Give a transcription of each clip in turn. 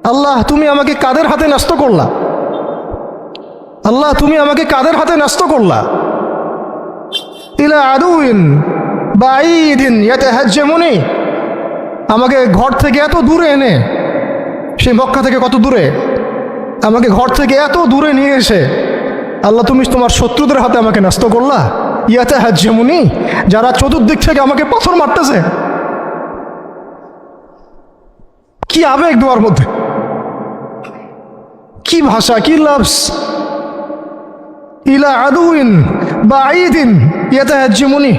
আল্লাহ তুমি আমাকে কাদের হাতে ন্যস্ত করলা, আল্লাহ তুমি আমাকে কাদের হাতে ন্যস্ত করলা। ইলা আদুইন বাঈদিন ইয়াতাহাজ্জামুনি, আমাকে ঘর থেকে এত দূরে এনে, সেই মক্কা থেকে কত দূরে, আমাকে ঘর থেকে এত দূরে নিয়ে এসে আল্লাহ তুমি তোমার শত্রুদের হাতে আমাকে ন্যস্ত করলা। ইয়াতাহাজ্জামুনি, যারা চতুর্দিক থেকে আমাকে পাথর মারতেছে। কি আবেগ দোয়ার মধ্যে, কি ভাষা, কি লফজ। ইলা আদুইন বাঈদিন ইয়াতাহাজ্জামুনি,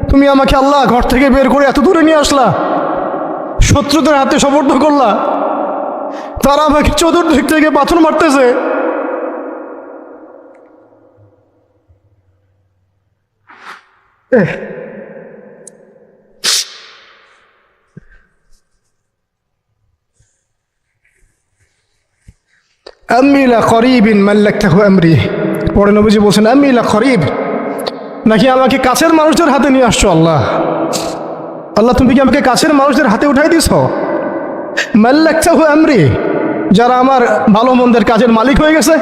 তুমি আমাকে আল্লাহ ঘর থেকে বের করে এত দূরে নিয়ে আসলা, শত্রুদের হাতে সমর্থ করলা, তারা আমাকে চতুর্দিক থেকে পাথর মারতেছে। আম্মি লা করিবিন মাল্লাকতাহু আমরি, পরে নবীজি বলছেন আম্মি লা করিব, নাকি আমাকে কাছের মানুষদের হাতে নিয়ে আসছো আল্লাহ। আল্লাহ তুমি কি আমাকে কাছের মানুষদের হাতে উঠাই দিছ। মাল্লাকতাহু আমরি, যারা আমার ভালো মন্দের কাজের মালিক হয়ে গেছে।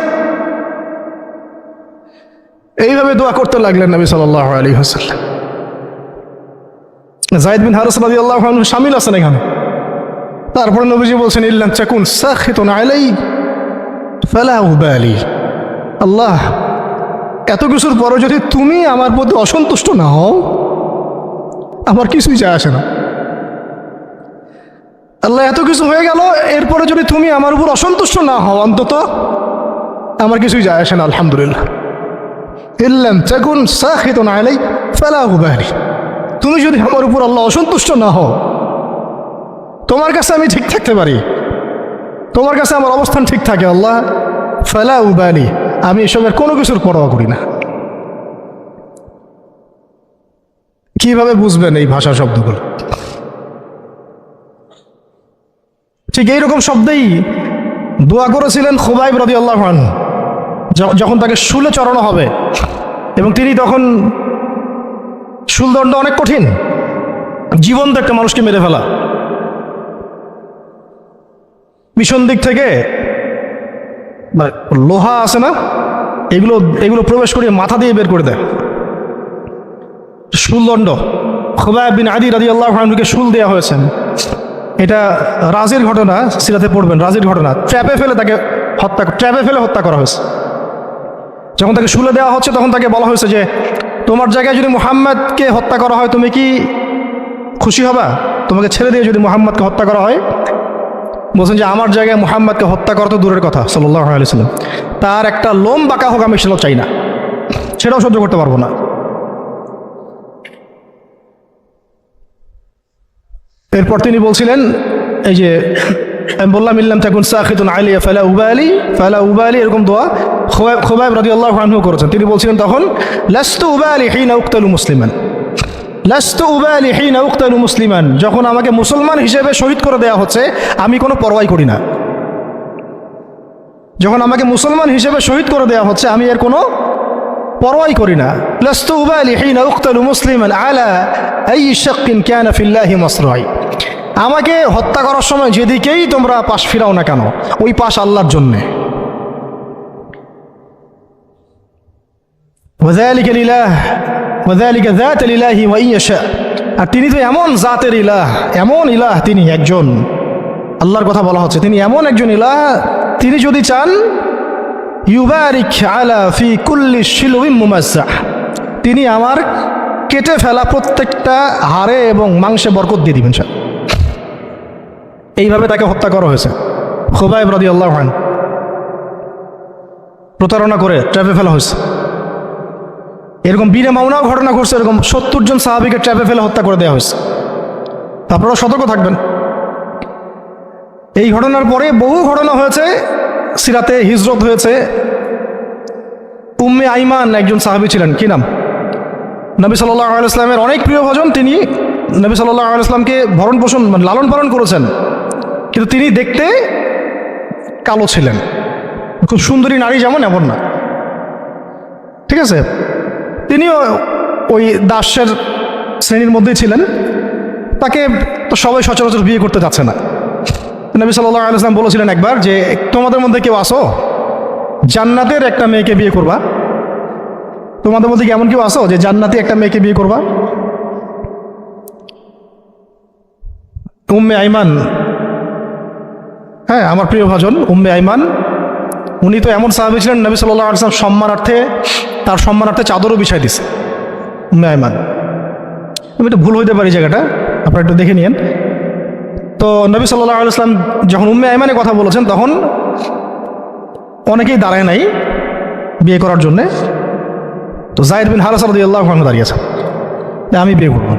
এইভাবে দোয়া করতে লাগলেন নবী সাল্লাল্লাহু আলাইহি ওয়াসাল্লাম। যায়েদ বিন হারিস রাদিয়াল্লাহু আনহু শামিল আছেন এখানে। তারপরে নবীজি বলছেন ইল্লাম তাকুন সাখিতুন আলাই ফালা উবালি, আল্লাহ এত কিছুর পরও যদি তুমি আমার প্রতি অসন্তুষ্ট না হও, আমার কিছুই যায় আসে না। আল্লাহ এত কিছু হয়ে গেল, এরপরে যদি তুমি আমার উপর অসন্তুষ্ট না হও, অন্তত আমার কিছুই যায় আসে না। আলহামদুলিল্লাহ। ইল্লাম তাকুন সাখিতুন আলাই ফালা উবালি, তুমি যদি আমার উপর আল্লাহ অসন্তুষ্ট না হও, তোমার কাছে আমি ঠিক থাকতে পারি, তোমার কাছে আমার অবস্থান ঠিক থাকে আল্লাহ, ফালা উবালি, আমি এসবের কোনো কিছুর পরোয়া করি না। কিভাবে বুঝবেন এই ভাষা শব্দগুলো? ঠিক এইরকম শব্দেই দোয়া করেছিলেন খুবাইব রাদিয়াল্লাহু আনহু যখন তাকে শুলে চড়ানো হবে, এবং তিনি তখন, শুলদণ্ড অনেক কঠিন, জীবন্ত একটা মানুষকে মেরে ফেলা, পিছন দিক থেকে লোহা আছে না, এগুলো প্রবেশ করিয়ে মাথা দিয়ে বের করে দেয়। শুলদণ্ড, খুবাইব বিন আদি রাদিয়াল্লাহু আনহুকে শুল দেওয়া হয়েছে। এটা রাজির ঘটনা, সিরাতে পড়বেন, রাজির ঘটনা। ট্র্যাপে ফেলে হত্যা করা হয়েছে। যখন তাকে শুলে দেওয়া হচ্ছে, তখন তাকে বলা হয়েছে যে তোমার জায়গায় যদি মুহাম্মদকে হত্যা করা হয়, তুমি কি খুশি হবা? তোমাকে ছেড়ে দিয়ে যদি মুহাম্মদকে হত্যা করা হয়? বলছেন যে আমার জায়গায় মুহাম্মদকে হত্যা করা তো দূরের কথা, সাল্লাল্লাহু আলাইহি ওয়াসাল্লাম, তার একটা লোম বাঁকা হোক আমি সেটাও চাই না, সেটাও সহ্য করতে পারবো না। এরপর তিনি বলছিলেন, এই যে আমি বললাম ইল্লাম তাকুন সাখিতুন আলাইয়া ফালা উবালি, এরকম দোয়া খুবাইব রাদিয়াল্লাহু আনহু করেছেন। তিনি বলছিলেন তখন, লাস্তু উবালি হিনা উকতালু মুসলিমান, লাস্তু উবালি হিনা উকতালু মুসলিমান, যখন আমাকে মুসলমান হিসেবে শহীদ করে দেওয়া হচ্ছে আমি কোনো পরোয়াই করি না। যখন আমাকে মুসলমান হিসেবে শহীদ করে দেওয়া হচ্ছে আমি এর কোনো পরোয়াই করি না। লাস্তু উবালি হিনা উকতালু মুসলিমান আলা আই শাক্কিন কানা ফিল্লাহি মাসরাই, আমাকে হত্যা করার সময় যেদিকেই তোমরা পাশ ফিরাও না কেন, ওই পাশ আল্লাহর জন্যে। ওয়াযালিকা লিলাহ ওয়াযালিকা যাতুল ইলাহি ওয়া ইয়াশা, আর তিনি তো এমন জাতের ইলাহ, এমন ইলাহ, তিনি একজন, আল্লাহর কথা বলা হচ্ছে, তিনি এমন একজন ইলাহ, তিনি যদি চান ইউবারিক আলা ফি কুল্লি শিলউইন মুমাজ্জাহ, তিনি আমার কেটে ফেলা প্রত্যেকটা হাড়ে এবং মাংসে বরকত দিয়ে দিবেন। এইভাবে তাকে হত্যা করা হয়েছে। খুবাইব রাদিয়াল্লাহু আনহু প্রতারণা করে ট্র্যাপে ফেলা হয়েছে। এরকম বীরে মাওনাও ঘটনা ঘটছে, এরকম 70 জন সাহাবীকে ট্র্যাপে ফেলে হত্যা করে দেওয়া হয়েছে। আপনারা সতর্ক থাকবেন। এই ঘটনার পরে বহু ঘটনা হয়েছে, সিরাতে হিজরত হয়েছে। উম্মে আইমান একজন সাহাবী ছিলেন, কি নাম, নবী সাল্লাল্লাহু আলাইহি ওয়াসাল্লামের অনেক প্রিয় ভজন। তিনি নবী সাল্লাল্লাহু আলাইহি ওয়াসাল্লামকে ভরণ পোষণ, লালন পালন করেছেন, কিন্তু তিনি দেখতে কালো ছিলেন। খুব সুন্দরী নারী যেমন, এমন না, ঠিক আছে। তিনিও ওই দাসের শ্রেণীর মধ্যেই ছিলেন। তাকে তো সবাই সচরাচর বিয়ে করতে যাচ্ছে না, নবী সাল্লাল্লাহু আলাইহি ওয়াসাল্লাম বলেছিলেন একবার যে তোমাদের মধ্যে কেউ আসো জান্নাতের একটা মেয়েকে বিয়ে করবা? তোমাদের মধ্যে কি এমন কেউ আসো যে জান্নাতি একটা মেয়েকে বিয়ে করবা? উম্মে আইমান, হ্যাঁ আমার প্রিয় ভাজন উম্মে আইমান, উনি তো এমন সাহাবী ছিলেন নবী সাল্লাল্লাহু আলাইহি ওয়াসাল্লাম তার সম্মানার্থে চাদরও বিছাই দিছে। উম্মে আইমান, আমি একটু ভুল হইতে পারি জায়গাটা, আপনারা একটু দেখে নিন। তো নবী সাল্লাল্লাহু আলাইহি ওয়াসাল্লাম যখন উম্মে আইমানের কথা বলেছেন তখন অনেকেই দাঁড়ায় নাই বিয়ে করার জন্যে। তো যায়েদ বিন হারেসা রাদিয়াল্লাহু আনহু দাঁড়িয়েছে, আমি বিয়ে করবো।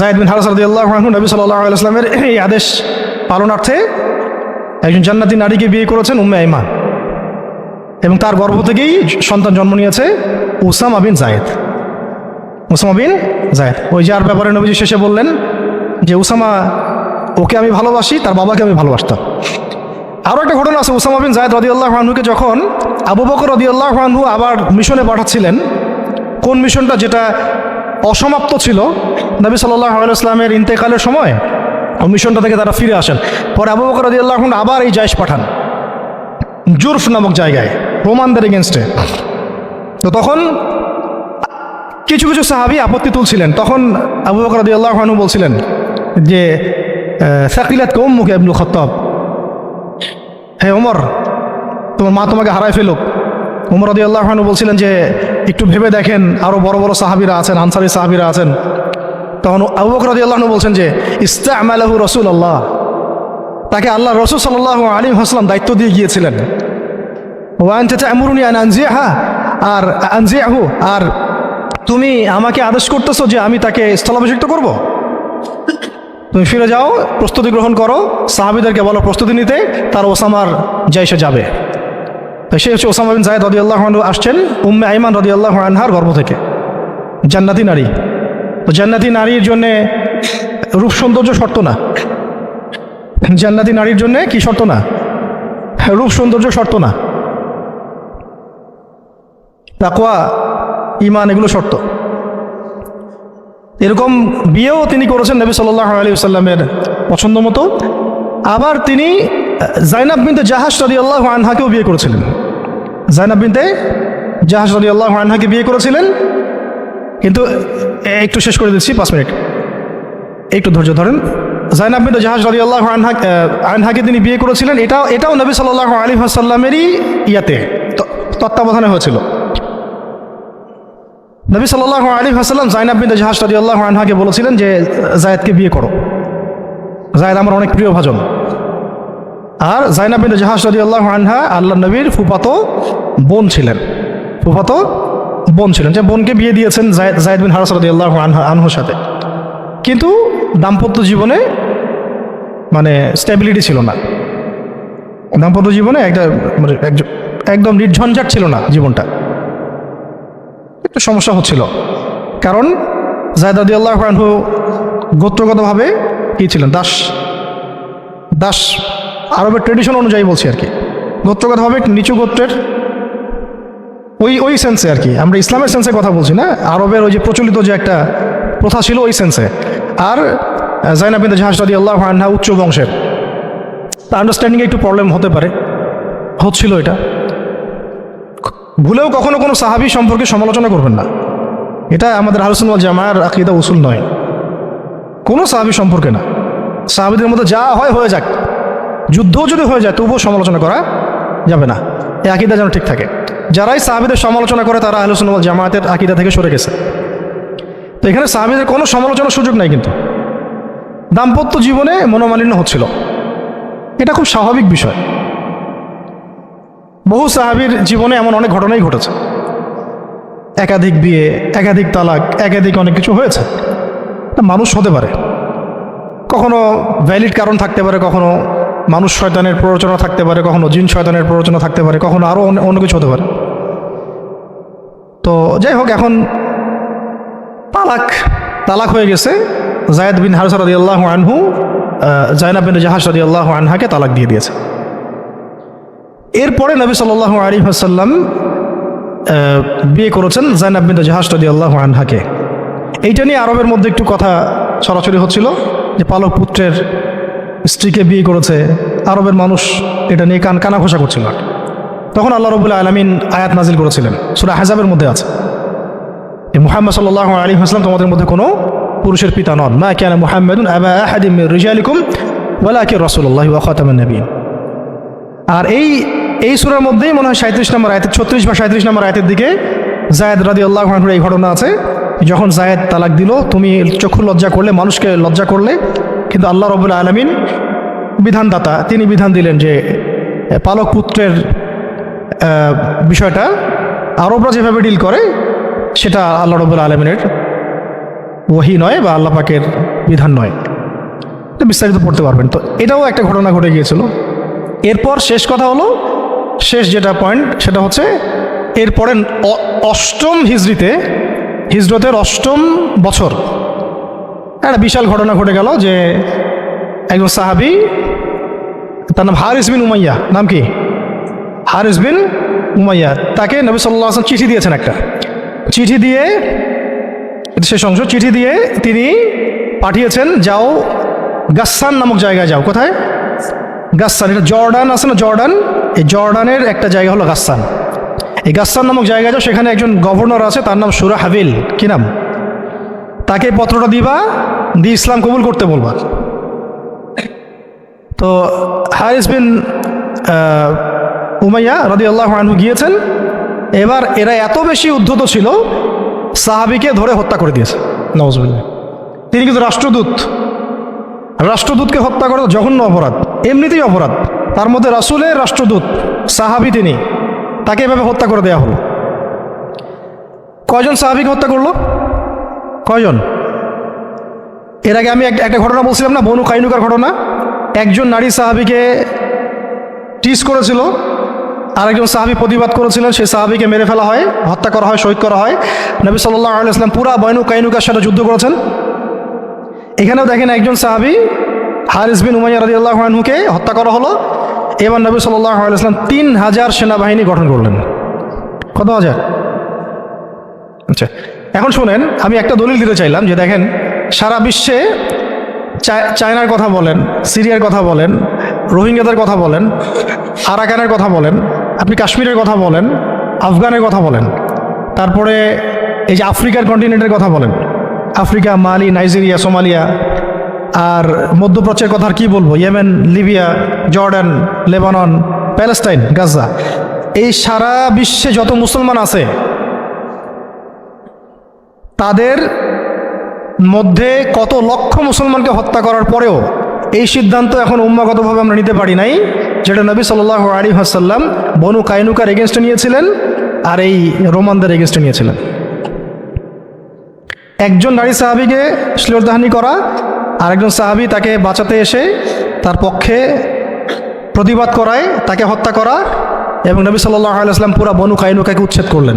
যায়েদ বিন হারেসা রাদিয়াল্লাহু আনহু নবী সাল্লাল্লাহু আলাইহি ওয়াসাল্লামের এই আদেশ পালনার্থে একজন জান্নাতি নারীকে বিয়ে করেছেন উম্মে আইমান, এবং তার গর্ভ থেকেই সন্তান জন্ম নিয়েছে উসামা বিন যায়েদ। উসামা বিন যায়েদ, ওই যার ব্যাপারে নবীজি শেষে বললেন যে উসামা, ওকে আমি ভালোবাসি, তার বাবাকে আমি ভালোবাসতাম। আরও একটা ঘটনা আছে, উসামা বিন যায়েদ রাদিয়াল্লাহু আনহুকে যখন আবু বকর রাদিয়াল্লাহু আনহু আবার মিশনে পাঠাচ্ছিলেন, কোন মিশনটা যেটা অসমাপ্ত ছিল নবী সাল্লাল্লাহু আলাইহি ওয়াসাল্লামের ইন্তেকালের সময়, ওই মিশনটা থেকে তারা ফিরে আসেন। পরে আবু বকর রাদিয়াল্লাহু আনহু আবার এই জায়েশ পাঠান জুরফ নামক জায়গায় রোমানদের এগেনস্টে। তো তখন কিছু কিছু সাহাবী আপত্তি তুলছিলেন, তখন আবু বকর রাদিয়াল্লাহু আনহু বলছিলেন যে সাকিলাতকা উম্মুকা ইবনুল খাত্তাব, হে ওমর তোমার মা তোমাকে হারায় ফেলুক। ওমর রাদিয়াল্লাহু আনহু বলছিলেন যে একটু ভেবে দেখেন, আরও বড় বড় সাহাবীরা আছেন, আনসারী সাহাবীরা আছেন। তখন আবু বকর রাদিয়াল্লাহু আনহু বলছেন যে ইস্তা'মালাহু রাসূলুল্লাহ, তাকে আল্লাহ রাসূল সাল্লাল্লাহু আলাইহি ওয়াসাল্লাম দায়িত্ব দিয়ে গিয়েছিলেন। ওয়া আনতা তা'মুরুনি আন আনজিহা, আর আনজিহু, আর তুমি আমাকে আদেশ করতেছো যে আমি তাকে স্থলাভিষিক্ত করব? তুমি ফিরে যাও, প্রস্তুতি গ্রহণ করো, সাহাবীদেরকে বলো প্রস্তুতি নিতে, তার ওসামার জাইশে যাবে। তো সে হচ্ছে ওসামা বিন যায়েদ রাদিয়াল্লাহু আনহু, আসছেন উম্মে আইমান রাদিয়াল্লাহু আনহার গর্ভ থেকে, জান্নাতি নারী। তো জান্নাতি নারীর জন্যে রূপ সৌন্দর্য শর্ত না, জান্নাতি নারীর জন্যে কি শর্ত না? রূপ সৌন্দর্য শর্ত না, তাকওয়া ঈমান এগুলো শর্ত। এরকম বিয়েও তিনি করেছেন নবী সাল্লাল্লাহু আলাইহি ওয়াসাল্লামের পছন্দ মতো। আবার তিনি যায়নাব বিনতে জাহাশ রাদিয়াল্লাহু আনহাকেও বিয়ে করেছিলেন। যায়নাব বিনতে জাহাশ রাদিয়াল্লাহু আনহাকে বিয়ে করেছিলেন, কিন্তু একটু শেষ করে দিচ্ছি, 5 মিনিট, একটু ধৈর্য ধরেন। যায়নাব বিনতে জাহাশ রাদিয়াল্লাহু আনহাকে তিনি বিয়ে করেছিলেন, এটাও নবী সাল্লাল্লাহু আলাইহি ওয়াসাল্লামেরই তত্ত্বাবধানে হয়েছিল। নবী সাল্লাল্লাহু আলাইহি ওয়াসাল্লাম যায়নাব বিনতে জাহাশ রাদিয়াল্লাহু আনহাকে বলেছিলেন যে যায়েদকে বিয়ে করো, যায়েদ আমার অনেক প্রিয় ভাজন। আর যায়নাব বিনতে জাহাশ রাদিয়াল্লাহু আনহা আল্লাহর নবীর ফুফাতো বোন ছিলেন, যে বোনকে বিয়ে দিয়েছেন যায়েদ বিন হারেসা রাদিয়াল্লাহু আনহুর সাথে। কিন্তু দাম্পত্য জীবনে মানে স্টেবিলিটি ছিল না, দাম্পত্য জীবনে একদম নির্ঝঞ্ঝাট ছিল না জীবনটা, একটু সমস্যা হচ্ছিল। কারণ যায়েদ রাদিয়াল্লাহু আনহু গোত্রগতভাবে কি ছিলেন? দাস, আরবের ট্রেডিশন অনুযায়ী বলছি আর কি, গোত্রগতভাবে নিচু গোত্রের ওই সেন্সে আর কি, আমরা ইসলামের সেন্সে কথা বলছি না, আরবের ওই যে প্রচলিত যে একটা প্রথা ছিল ওই সেন্সে। আর যায়নাব বিনতে জাহাশ রাদিয়াল্লাহু আনহা উচ্চ বংশের, তা আন্ডারস্ট্যান্ডিংয়ে একটু প্রবলেম হতে পারে, হচ্ছিল এটা। ভুলেও কখনো কোনো সাহাবী সম্পর্কে সমালোচনা করবেন না, এটা আমাদের আহলে সুন্নাত ওয়াল জামাআর আকীদা উসুল নয়, কোনো সাহাবী সম্পর্কে না। সাহাবীদের মধ্যে যা হয় হয়ে যাক, যুদ্ধও যদি হয়ে যায় তবুও সমালোচনা করা যাবে না, এই আকীদা যেন ঠিক থাকে। যারাই সাহাবীদের সমালোচনা করে তারা আহলে সুন্নাত ওয়াল জামাআতের আকীদা থেকে সরে গেছে। তো এখানে সাহাবীদের কোনো সমালোচনার সুযোগ নাই, কিন্তু দাম্পত্য জীবনে মনোমালিন্য হচ্ছিল, এটা খুব স্বাভাবিক বিষয়। বহু সাহাবীর জীবনে এমন অনেক ঘটনাই ঘটেছে, একাধিক বিয়ে, একাধিক তালাক, একাধিক অনেক কিছু হয়েছে। মানুষ হতে পারে, কখনো ভ্যালিড কারণ থাকতে পারে, কখনো মানুষ শয়তানের প্ররোচনা থাকতে পারে, কখনো জিন শয়তানের প্ররোচনা থাকতে পারে, কখনো আরও অন্য কিছু হতে পারে। তো যাই হোক, এখন তালাক হয়ে গেছে। যায়েদ বিন হারেসা রাদিয়াল্লাহু আনহু যায়নাব বিনতে জাহাশ রাদিয়াল্লাহু আনহাকে তালাক দিয়ে দিয়েছে। এরপরে নবী সাল্লাল্লাহু আলাইহি ওয়াসাল্লাম বিয়ে করেছেন যায়নাব বিনতে জাহাশ রাদিয়াল্লাহু আনহাকে। এইটা নিয়ে আরবের মধ্যে একটু কথা ছড়াছড়ি হচ্ছিল যে পালক পুত্রের স্ত্রীকে বিয়ে করেছে, আরবের মানুষ এটা নিয়ে কানাঘোষা করছিল। তখন আল্লাহ রাব্বুল আলামিন আয়াত নাজিল করেছিলেন, সূরা আহজাবের মধ্যে আছে, মুহাম্মদ সাল্লাল্লাহু আলাইহি ওয়াসাল্লাম তোমাদের মধ্যে কোনো পুরুষের পিতা নন, মা কানা মুহাম্মাদুন আবা আহাদিম মির রিজালিকুম ওয়ালাকিন রাসূলুল্লাহি ওয়া খাতামান নবিয়্যিন। আর এই সূরার মধ্যেই মনে হয় 37 নম্বর আয়াতে, 36 বা 37 নম্বর আয়াতের দিকে যায়েদ রাদিয়াল্লাহু আনহুর এই ঘটনা আছে, যখন যায়েদ তালাক দিল, তুমি চক্ষু লজ্জা করলে, মানুষকে লজ্জা করলে, কিন্তু আল্লাহ রাব্বুল আলামিন বিধানদাতা, তিনি বিধান দিলেন যে পালক পুত্রের বিষয়টা আরবরা যেভাবে ডিল করে সেটা আল্লাহ রাব্বুল আলামিনের ওহী নয় বা আল্লাহ পাকের বিধান নয়। তো বিস্তারিত পড়তে পারবেন। তো এটাও একটা ঘটনা ঘটে গিয়েছিল। এরপর শেষ কথা হলো, শেষ যেটা পয়েন্ট সেটা হচ্ছে এরপরে অষ্টম হিজরতের অষ্টম বছর একটা বিশাল ঘটনা ঘটে গেল যে একজন সাহাবী, তার নাম হারিস বিন উমাইয়া, নাম কি? হারিস বিন উমাইয়া, তাকে নবী সাল্লাল্লাহু আলাইহি ওয়াসাল্লাম চিঠি দিয়েছেন, একটা চিঠি দিয়ে, শেষ অংশ, চিঠি দিয়ে তিনি পাঠিয়েছেন, যাও গাসসান নামক জায়গায় যাও। কোথায়? গাসসান। এটা জর্ডান আছে না, জর্ডান, এই জর্ডানের একটা জায়গা হলো গাসসান। এই গাসসান নামক জায়গায় যাও, সেখানে একজন গভর্নর আছে, তার নাম সুরাহাবিল, কি নাম? তাকে পত্রটা দিবা, দিয়ে ইসলাম কবুল করতে বলবা। তো হারিস বিন উমাইয়া রাদিয়াল্লাহু আনহু গিয়েছেন। এবার এরা এত বেশি উদ্ধত ছিল, সাহাবীকে ধরে হত্যা করে দিয়েছে, নাউজুবিল্লাহ। তিনি কিন্তু রাষ্ট্রদূতকে হত্যা করা জঘন্য অপরাধ, এমনিতেই অপরাধ, তার মধ্যে রাসূলের রাষ্ট্রদূত সাহাবী, তিনি, তাকে এভাবে হত্যা করে দেওয়া হলো। কয়জন সাহাবীকে হত্যা করলো? কয়জন? এর আগে আমি একটা ঘটনা বলছিলাম না, বনু কাইনুকার ঘটনা। একজন নারী সাহাবীকে টিজ করেছিল, আরেকজন সাহাবী প্রতিবাদ করেছিলেন, সেই সাহাবীকে মেরে ফেলা হয়, হত্যা করা হয়, শহীদ করা হয়। নবী সাল্লাল্লাহু আলাইহি ওয়াসাল্লাম পুরা বনু কাইনুকার সাথে যুদ্ধ করেছেন। এখানেও দেখেন একজন সাহাবী হারিস বিন উমাইয়া রাদিয়াল্লাহু আনহুকে হত্যা করা হলো। এবার নবী সাল্লাল্লাহু আলাইহি ওয়াসাল্লাম 3000 সেনাবাহিনী গঠন করলেন। কত হাজার? আচ্ছা, এখন শুনেন, আমি একটা দলিল দিতে চাইলাম যে দেখেন, সারা বিশ্বে চায়নার কথা বলেন, সিরিয়ার কথা বলেন, রোহিঙ্গাদের কথা বলেন, আরাকানের কথা বলেন, আপনি কাশ্মীরের কথা বলেন, আফগানের কথা বলেন, তারপরে এই যে আফ্রিকার কন্টিনেন্টের কথা বলেন, আফ্রিকা, মালি, নাইজেরিয়া, সোমালিয়া, আর মধ্যপ্রাচ্যের কথা আর কি বলবো, Yemen, Libya, Jordan, Lebanon, Palestine, Gaza, এই সারা বিশ্বে যত মুসলমান আছে তাদের মধ্যে কত লক্ষ মুসলমানকে হত্যা করার পরেও এই সিদ্ধান্ত এখন উম্মাগতভাবে আমরা নিতে পারি নাই, যেটা নবী সাল্লাল্লাহু আলাইহি ওয়াসাল্লাম বনু কাইনুকার এগেনস্টে নিয়েছিলেন আর এই রোমানদের এগেনস্টে নিয়েছিলেন। একজন নারী সাহাবীকে শ্লীলতাহানি করা, আরেকজন সাহাবী তাকে বাঁচাতে এসে তার পক্ষে প্রতিবাদ করায়, তাকে হত্যা করা, এবং নবী সাল্লাল্লাহু আলাইহি ওয়াসাল্লাম পুরা বনু কাইনুকাকে উচ্ছেদ করলেন।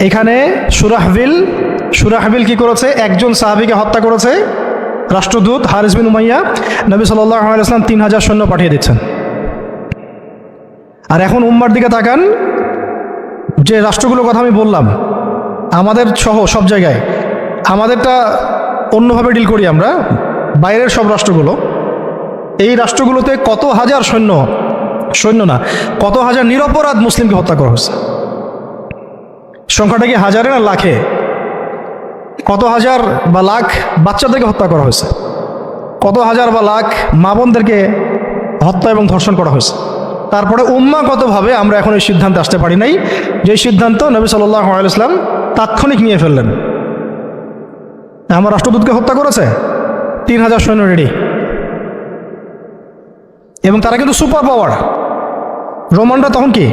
এখানে সুরাহবিল কি করেছে? একজন সাহাবীকে হত্যা করেছে, রাষ্ট্রদূত হারিস বিন উমাইয়া। নবী সাল্লাল্লাহু আলাইহি ওয়াসাল্লাম 3000 সৈন্য পাঠিয়ে দিচ্ছেন। আর এখন উম্মার দিকে তাকান, যে রাষ্ট্রগুলোর কথা আমি বললাম, আমাদের সহ সব জায়গায়, আমাদেরটা অন্যভাবে ডিল করি আমরা, বাইরের সব রাষ্ট্রগুলো, এই রাষ্ট্রগুলোতে কত হাজার সৈন্য না, কত হাজার নিরপরাধ মুসলিমকে হত্যা করা হয়েছে। সংখ্যাটা কি হাজারে না লাখে? কত হাজার বা লাখ বাচ্চাদেরকে হত্যা করা হয়েছে, কত হাজার বা লাখ মা বোনদেরকে হত্যা এবং ধর্ষণ করা হয়েছে। তারপরে উম্মাগতভাবে আমরা এখন এই সিদ্ধান্তে আসতে পারি নাই, যে সিদ্ধান্ত নবী সাল্লাল্লাহু আলাইহি ওয়াসাল্লাম তাৎক্ষণিক নিয়ে ফেললেন। আমার রাষ্ট্রদূতকে হত্যা করেছে, 3000 সৈন্য রেডি, এবং তারা কিন্তু সুপার পাওয়ার। রোমানরা তখন কি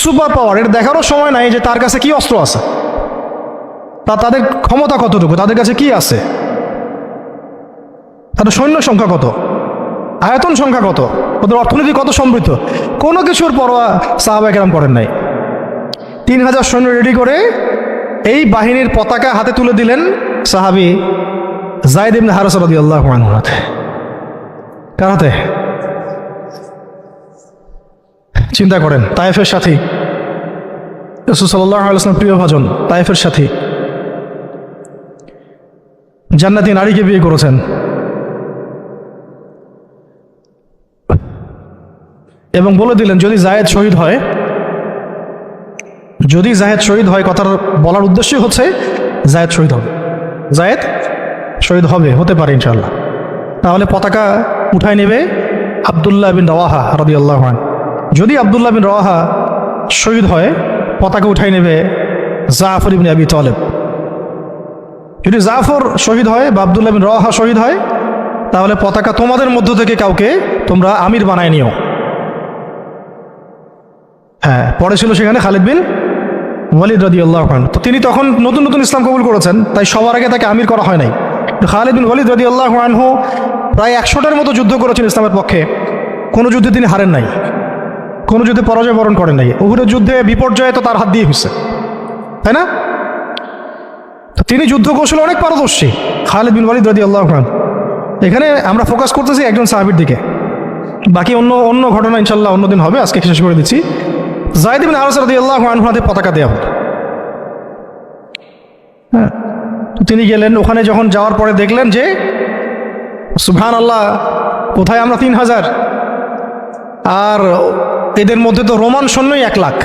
সুপার পাওয়ার, এটা দেখারও সময় নাই যে তার কাছে কি অস্ত্র আছে, তাদের ক্ষমতা কতটুকু, তাদের কাছে কি আছে, তাদের সৈন্য সংখ্যা কত, আয়তন সংখ্যা কত, ওদের অর্থনীতি কত সমৃদ্ধ, কোনো কিছুর পরোয়া সাহাবা কেরাম করেন নাই। 3000 সৈন্য রেডি করে এই বাহিনীর পতাকা হাতে তুলে দিলেন সাহাবী যায়েদ ইবনে হারেসা রাদিয়াল্লাহু আনহু হাতে। কার হাতে? চিন্তা করেন, তায়েফের সাথী, রাসূল সাল্লাল্লাহু আলাইহি ওয়াসাল্লাম প্রিয় ভাজন, তায়েফের সাথী, জান্নাতি নারীকে বিয়ে করেছেন, এবং বলে দিলেন যদি জায়েদ শহীদ হয়, যদি জায়েদ শহীদ হয়, কথার বলার উদ্দেশ্যই হচ্ছে জায়েদ শহীদ হবে, জায়েদ শহীদ হবে, হতে পারে ইনশাআল্লাহ। তাহলে পতাকা উঠায় নেবে আব্দুল্লাহ বিন রওয়াহা রাদিয়াল্লাহু আনহু। যদি আব্দুল্লাহ বিন রওয়াহা শহীদ হয়, পতাকা উঠাই নেবে জাফর ইবনে আবি তালেব। যদি জাফর শহীদ হয় বা আব্দুল্লাহ বিন রওয়াহা শহীদ হয়, তাহলে পতাকা তোমাদের মধ্য থেকে কাউকে তোমরা আমির বানায় নিও। হ্যাঁ, পরে ছিল সেখানে খালিদ বিন ওয়ালিদ রাদিয়াল্লাহু আনহু। তো তিনি তখন নতুন নতুন ইসলাম কবুল করেছেন, তাই সবার আগে তাকে আমির করা হয় নাই। খালিদ বিন ওয়ালিদ রাদিয়াল্লাহু আনহু প্রায় 100টার মতো যুদ্ধ করেছেন ইসলামের পক্ষে, কোনো যুদ্ধে তিনি হারেন নাই, কোনো যুদ্ধে পরাজয় বরণ করেন নাই। উহুদের যুদ্ধে বিপর্যয়ে তো তার হাত দিয়ে হয়েছে, তাই না? তো তিনি যুদ্ধ কৌশলে অনেক পারদর্শী খালিদ বিন ওয়ালিদ রাদিয়াল্লাহু আনহু। এখানে আমরা ফোকাস করতেছি একজন সাহাবীর দিকে, বাকি অন্য অন্য ঘটনা ইনশাল্লাহ অন্যদিন হবে, আজকে শেষ করে দিচ্ছি। যায়েদ বিন হারেসা রাদিয়াল্লাহু আনহু হাতে পতাকা দেওয়া হলো। হ্যাঁ, তো তিনি গেলেন ওখানে, যখন যাওয়ার পরে দেখলেন যে সুবহানাল্লাহ, কোথায় আমরা 3000, আর এদের মধ্যে তো রোমান সৈন্যই 1 লাখ।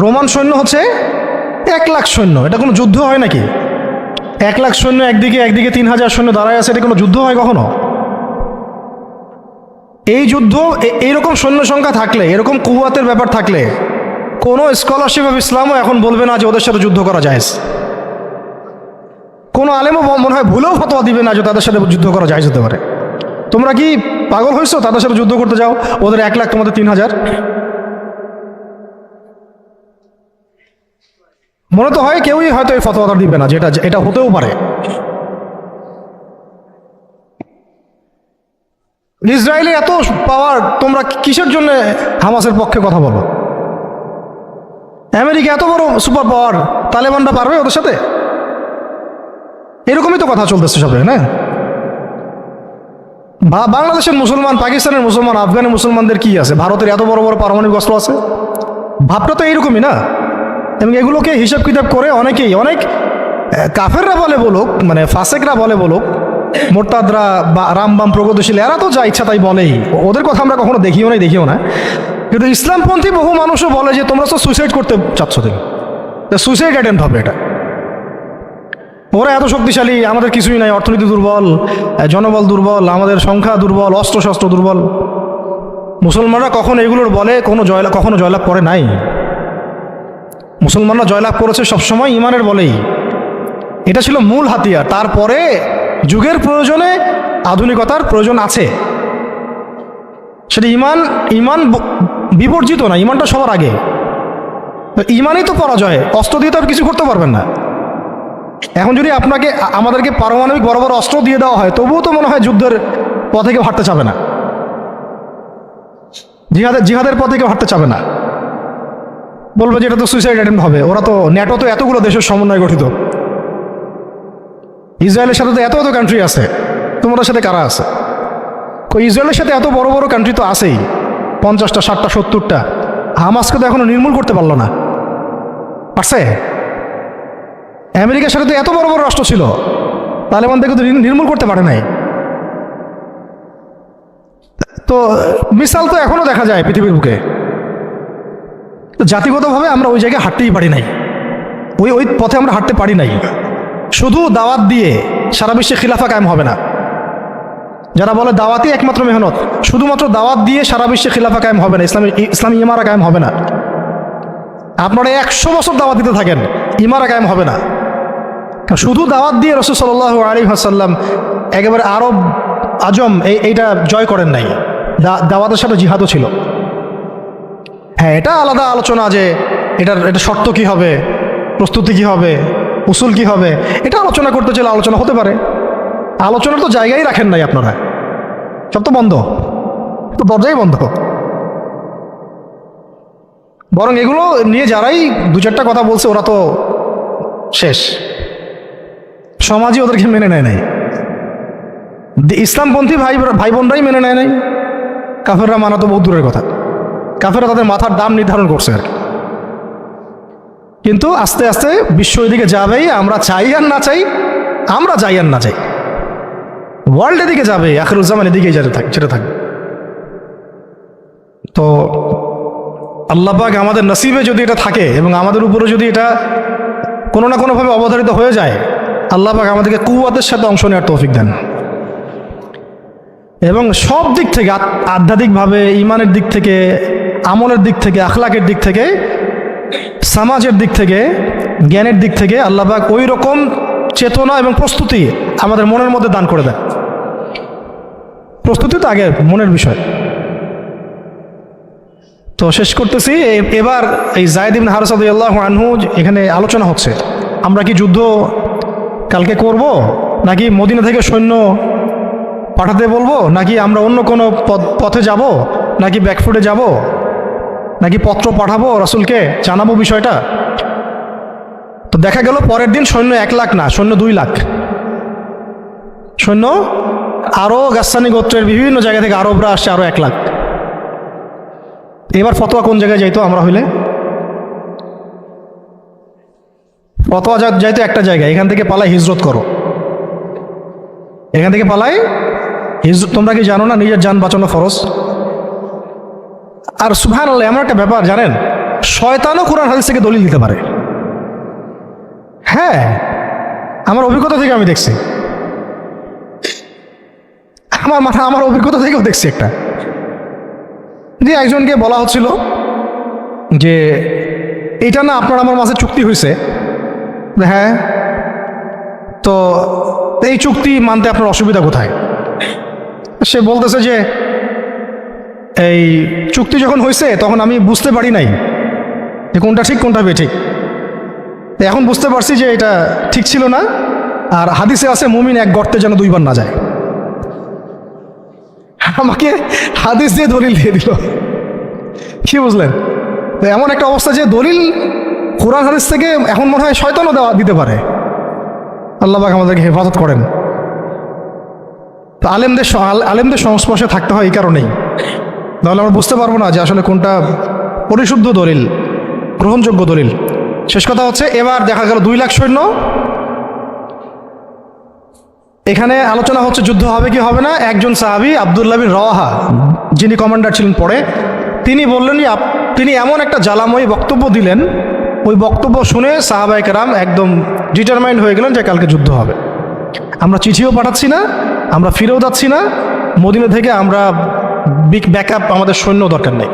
রোমান সৈন্য হচ্ছে 1 লাখ সৈন্য, এটা কোনো যুদ্ধ হয় নাকি? 1 লাখ সৈন্য একদিকে, একদিকে 3000 সৈন্য দাঁড়ায় আছে, এটা কোনো যুদ্ধ হয় কখনো? এই যুদ্ধ, এইরকম সৈন্য সংখ্যা থাকলে, এরকম কুওয়াতের ব্যাপার থাকলে, কোনো স্কলারশিপ অফ ইসলামও এখন বলবে না যে ওদের সাথে যুদ্ধ করা যায়। কোনো আলেমও মনে হয় ভুলেও ফতোয়া দিবে না যে তাদের সাথে যুদ্ধ করা যায় হতে পারে। তোমরা কি পাগল হয়েছো? তাদের সাথে যুদ্ধ করতে যাও, ওদের 1 লাখ, তোমাদের 3000। মনে তো হয় কেউই হয়তো এই ফতোয়াটা দিবে না, যেটা এটা হতেও পারে। ইসরায়েলের এত পাওয়ার, তোমরা কিসের জন্য হামাসের পক্ষে কথা বলো? আমেরিকা এত বড় সুপার পাওয়ার, তালেবানরা পারবে ওদের সাথে? এরকমই তো কথা চলতেছে সবে, না? বাংলাদেশের মুসলমান, পাকিস্তানের মুসলমান, আফগানের মুসলমানদের কি আছে? ভারতের এত বড় বড় পারমাণবিক অস্ত্র আছে। ভাবটা তো এইরকমই না? এবং এগুলোকে হিসাব কিতাব করে অনেকেই, অনেক কাফেররা বলে বলুক, মানে ফাসেকরা বলে বলুক, মোরতাদরা বা রামবাম প্রগতিশীল, এরা তো যা ইচ্ছা তাই বলেই, ওদের কথা আমরা কখনো দেখিও না। কিন্তু ইসলামপন্থী বহু মানুষও বলে যে তোমরা তো সুইসাইড করতে চাচ্ছ, তুমি সুইসাইড অ্যাটেম্প্ট হবে এটা। ওরা এত শক্তিশালী, আমাদের কিছুই নাই, অর্থনীতি দুর্বল, জনবল দুর্বল, আমাদের সংখ্যা দুর্বল, অস্ত্রশস্ত্র দুর্বল। মুসলমানরা কখন এগুলোর বলে কখনো জয়লাভ করে নাই। মুসলমানরা জয়লাভ করেছে সবসময় ইমানের বলেই, এটা ছিল মূল হাতিয়ার। তারপরে যুগের প্রয়োজনে আধুনিকতার প্রয়োজন আছে, সেটা ইমান বিবর্জিত না, ইমানটা সবার আগে। ইমানই তো পরাজয়, অস্ত্র দিয়ে তো আর কিছু করতে পারবেন না। এখন যদি আমাদেরকে পারমাণবিক বড় বড় অস্ত্র দিয়ে দেওয়া হয়, তবুও তো মনে হয় যুদ্ধের পথে কেউ হাঁটতে চাবে না, জিহাদের পথে কেউ হাঁটতে চাবে না, বলবে যে এটা তো সুইসাইড অ্যাটেম্প্ট হবে। ওরা তো, ন্যাটো তো এতগুলো দেশের সমন্বয়ে গঠিত, ইসরায়েলের সাথে তো এত কান্ট্রি আছে, তোমাদের সাথে কারা আছে? ইসরায়েলের সাথে এত বড় বড় কান্ট্রি তো আছেই, 50টা, 60টা, 70টা। হামাসকে তো এখনো নির্মূল করতে পারলো না, পারছে? আমেরিকার সাথে তো এত বড় বড় রাষ্ট্র ছিল, তালেবানদেরকে তো নির্মূল করতে পারে নাই। তো মিসাইল তো এখনো দেখা যায় পৃথিবীর বুকে। তো জাতিগতভাবে আমরা ওই জায়গায় হাঁটতেই পারি নাই, ওই পথে আমরা হাঁটতে পারি নাই। শুধু দাওয়াত দিয়ে সারা বিশ্বে খিলাফা কায়েম হবে না। যারা বলে দাওয়াতই একমাত্র মেহনত, শুধুমাত্র দাওয়াত দিয়ে সারা বিশ্বে খিলাফা কায়েম হবে না, ইসলামী ইমারা কায়েম হবে না। আপনারা 100 বছর দাওয়াত দিতে থাকেন, ইমারা কায়েম হবে না। শুধু দাওয়াত দিয়ে রাসূল সাল্লাল্লাহু আলাইহি ওয়াসাল্লাম একেবারে আরব আজম এইটা জয় করেন নাই, দাওয়াতের সাথে জিহাদও ছিল। হ্যাঁ, এটা আলাদা আলোচনা যে এটা শর্ত কি হবে, প্রস্তুতি কি হবে, উসুল কি হবে, এটা আলোচনা করতে চাইলে আলোচনা হতে পারে। আলোচনার তো জায়গায় রাখেন নাই আপনারা, সব তো বন্ধ, তো দরজাই বন্ধ। বরং এগুলো নিয়ে যারাই 2-4টা কথা বলছে, ওরা তো শেষ, সমাজই ওদেরকে মেনে নেয় নাই। ইসলামপন্থী ভাই বোনরাই মেনে নেয় নাই, কাফেররা মানা তো বহু দূরের কথা। কাফেররা তাদের মাথার দাম নির্ধারণ করছে আর কি। কিন্তু আস্তে আস্তে বিশ্ব এদিকে যাবেই, আমরা চাই আর না চাই, আমরা যাই আর না চাই, ওয়ার্ল্ড এদিকে যাবে, আখিরুজ্জামান এদিকেই যেটা থাকবে। তো আল্লাহ পাক আমাদের নসিবে যদি এটা থাকে এবং আমাদের উপরে যদি এটা কোনো না কোনোভাবে অবধারিত হয়ে যায়, আল্লাহ পাক আমাদেরকে কুওয়াতের সাথে অংশ নেওয়ার তৌফিক দেন। এবং সব দিক থেকে, আধ্যাত্মিকভাবে, ইমানের দিক থেকে, আমলের দিক থেকে, আখলাকের দিক থেকে, সমাজের দিক থেকে, জ্ঞানের দিক থেকে আল্লাহ পাক ওই রকম চেতনা এবং প্রস্তুতি আমাদের মনের মধ্যে দান করে দেন। প্রস্তুতি তো আগে মনের বিষয়। তো শেষ করতেছি, এবার এই যায়েদ ইবনে হারেসা রাদিয়াল্লাহু আনহু এখানে আলোচনা হচ্ছে, আমরা কি যুদ্ধ কালকে করব, নাকি মদিনা থেকে সৈন্য পাঠাতে বলবো, নাকি আমরা অন্য কোনো পথে যাব, নাকি ব্যাকফুটে যাব, নাকি পত্র পাঠাবো রাসূলকে জানাবো বিষয়টা। তো দেখা গেল পরের দিন সৈন্য 1 লাখ না, সৈন্য 2 লাখ সৈন্য, আরও গাসসানী গোত্রের বিভিন্ন জায়গা থেকে আরবরা আসছে, আরও 1 লাখ। এবার ফতোয়া কোন জায়গায় যাইতো আমরা হইলে? ফতোয়া যাইতো একটা জায়গায়, এখান থেকে পালাই হিজরত করো, এখান থেকে পালাই হিজরত। তোমরা কি জানো না নিজের জান বাঁচানো ফরজ? আর সুবহানাল্লাহ, এমন একটা ব্যাপার জানেন, শয়তানও কোরআন হাদিস থেকে দলিল দিতে পারে। হ্যাঁ, আমার অভিজ্ঞতা থেকে আমি দেখছি, আমার অভিজ্ঞতা থেকেও দেখছি একটা, যে একজনকে বলা হচ্ছিল যে এটা না আপনার আমার মাঝে চুক্তি হয়েছে, হ্যাঁ, তো এই চুক্তি মানতে আপনার অসুবিধা কোথায়? সে বলতেছে যে এই চুক্তি যখন হয়েছে তখন আমি বুঝতে পারি নাই যে কোনটা ঠিক কোনটা বেঠিক। এখন বুঝতে পারছি যে এটা ঠিক ছিল না, আর হাদিসে আছে মুমিন এক গর্তে যেন 2 বার না যায়। আমাকে হাদিস দিয়ে দলিল দিয়ে দিল, কি বুঝলেন? এমন একটা অবস্থা যে দলিল কোরআন হাদিস থেকে এখন মনে হয় শয়তানও দিতে পারে। আল্লাহ পাক আমাদেরকে হেফাজত করেন। তো আলেমদের সংস্পর্শে থাকতে হয় এই কারণেই, তাহলে আমরা বুঝতে পারবো না যে আসলে কোনটা পরিশুদ্ধ দলিল, গ্রহণযোগ্য দলিল। শেষ কথা হচ্ছে, এবার দেখা গেল 2 লাখ সৈন্য, এখানে আলোচনা হচ্ছে যুদ্ধ হবে কি হবে না। একজন সাহাবী আব্দুল্লাহ বিন রওয়াহা, যিনি কমান্ডার ছিলেন পরে, তিনি বললেন, তিনি এমন একটা জ্বালাময়ী বক্তব্য দিলেন, ওই বক্তব্য শুনে সাহাবায়ে কেরাম একদম ডিটারমাইন্ড হয়ে গেলেন যে কালকে যুদ্ধ হবে। আমরা চিঠিও পাঠাচ্ছি না, আমরা ফিরেও যাচ্ছি না মদিনা থেকে, আমরা ব্যাকআপ, আমাদের সৈন্য দরকার নেই।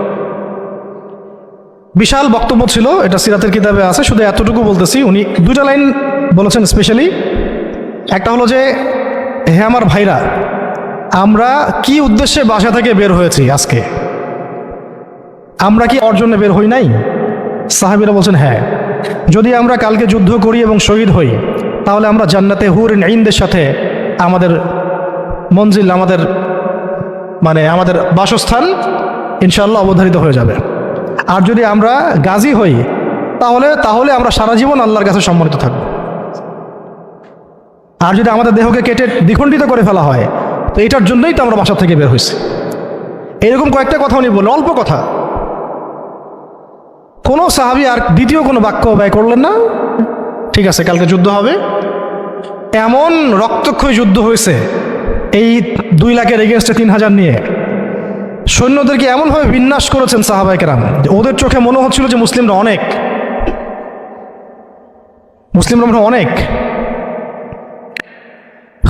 বিশাল বক্তব্য ছিল, এটা সিরাতের কিতাবে আছে। শুধু এতটুকু বলতেছি, উনি 2টা লাইন বলেছেন স্পেশালি। একটা হলো যে, হে আমার ভাইরা, আমরা কি উদ্দেশ্যে বাসা থেকে বের হয়েছি আজকে? আমরা কি অর্জনে বের হই নাই? সাহাবীরা বলছেন হ্যাঁ। যদি আমরা কালকে যুদ্ধ করি এবং শহীদ হই, তাহলে আমরা জান্নাতে হুরিন ঈনদের সাথে আমাদের মঞ্জিল, আমাদের আমাদের বাসস্থান ইনশাআল্লাহ অবধারিত হয়ে যাবে। আর যদি আমরা গাজী হই, তাহলে আমরা সারা জীবন আল্লাহর কাছে সম্মানিত থাকব। আর যদি আমাদের দেহকে কেটে দ্বিখণ্ডিত করে ফেলা হয়, তো এটার জন্যই তো আমরা বাসা থেকে বের হয়েছি। এরকম কয়েকটা কথা উনি বললেন, অল্প কথা। কোনো সাহাবী আর দ্বিতীয় কোনো বাক্য ব্যয় করলেন না। ঠিক আছে, কালকে যুদ্ধ হবে। এমন রক্তক্ষয়ী যুদ্ধ হয়েছে, এই 2 লাখের এগেনস্টে 3000 নিয়ে সৈন্যদেরকে এমনভাবে বিন্যাস করেছেন সাহাবায়ে কেরাম, ওদের চোখে মনে হচ্ছিল যে মুসলিমরা অনেক।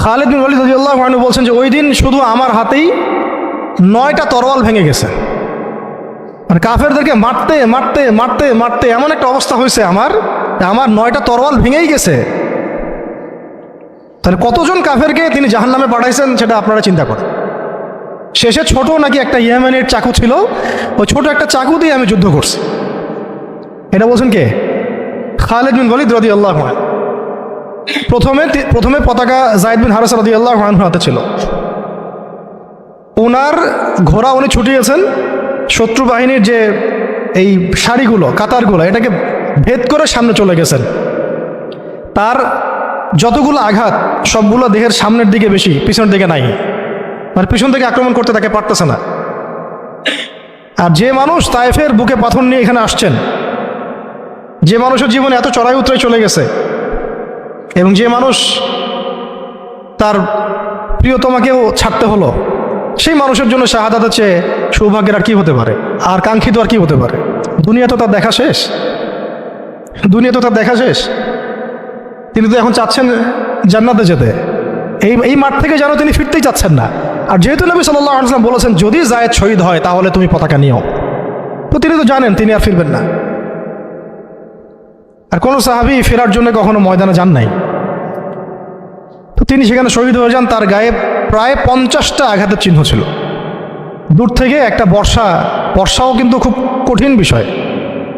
খালিদ বিন ওয়ালিদ রাদিয়াল্লাহু আনহু বলছেন যে ওই দিন শুধু আমার হাতেই 9টা তরোয়াল ভেঙে গেছে। মানে কাফেরদেরকে মারতে মারতে মারতে মারতে এমন একটা অবস্থা হয়েছে আমার 9টা তরোয়াল ভেঙেই গেছে। তাহলে কতজন কাফেরকে তিনি জাহান্নামে পাঠাইছেন সেটা আপনারা চিন্তা করেন। শেষে ছোট নাকি একটা ইয়েমেনের চাকু ছিল, ওই ছোট একটা চাকু দিয়ে আমি যুদ্ধ করছি। এটা বলছেন কে? খালিদ বিন ওয়ালিদ রাদিয়াল্লাহু আনহু। প্রথমে পতাকা যায়েদ বিন হারেসা রাদিয়াল্লাহু আনহু হাতে ছিল। ওনার ঘোড়া উনি ছুটিয়েছেন, শত্রু বাহিনীর যে এই সারিগুলো, কাতারগুলো, এটাকে ভেদ করে সামনে চলে গেছেন। তার যতগুলো আঘাত সবগুলো দেহের সামনের দিকে বেশি, পিছনের দিকে নাই। মানে পিছন থেকে আক্রমণ করতে তাকে পারতেছে না। আর যে মানুষ তায়েফের বুকে পাথর নিয়ে এখানে আসছেন, যে মানুষের জীবনে এত চড়াই উতরাই চলে গেছে, এবং যে মানুষ তার প্রিয়তমাকেও ছাড়তে হলো, সেই মানুষের জন্য শাহাদাতের চেয়ে সৌভাগ্যের আর কি হতে পারে, আর কাঙ্ক্ষিত আর কি হতে পারে? দুনিয়া তো তার দেখা শেষ, দুনিয়া তো তার দেখা শেষ। তিনি তো এখন চাচ্ছেন জান্নাতে যেতে, এই মাঠ থেকে যেন তিনি ফিরতেই চাচ্ছেন না। আর যেহেতু নবী সাল্লাল্লাহু আলাইহি ওয়াসাল্লাম বলেছেন যদি যায়েদ শহীদ হয় তাহলে তুমি পতাকা নিও, তো তিনি তো জানেন তিনি আর ফিরবেন না। আর কোনো সাহাবী ফেরার জন্য কখনো ময়দানে যান নাই, তো তিনি সেখানে শহীদ হয়ে যান। তার গায়ে প্রায় 50টা আঘাতের চিহ্ন ছিল। দূর থেকে একটা বর্ষাও কিন্তু খুব কঠিন বিষয়,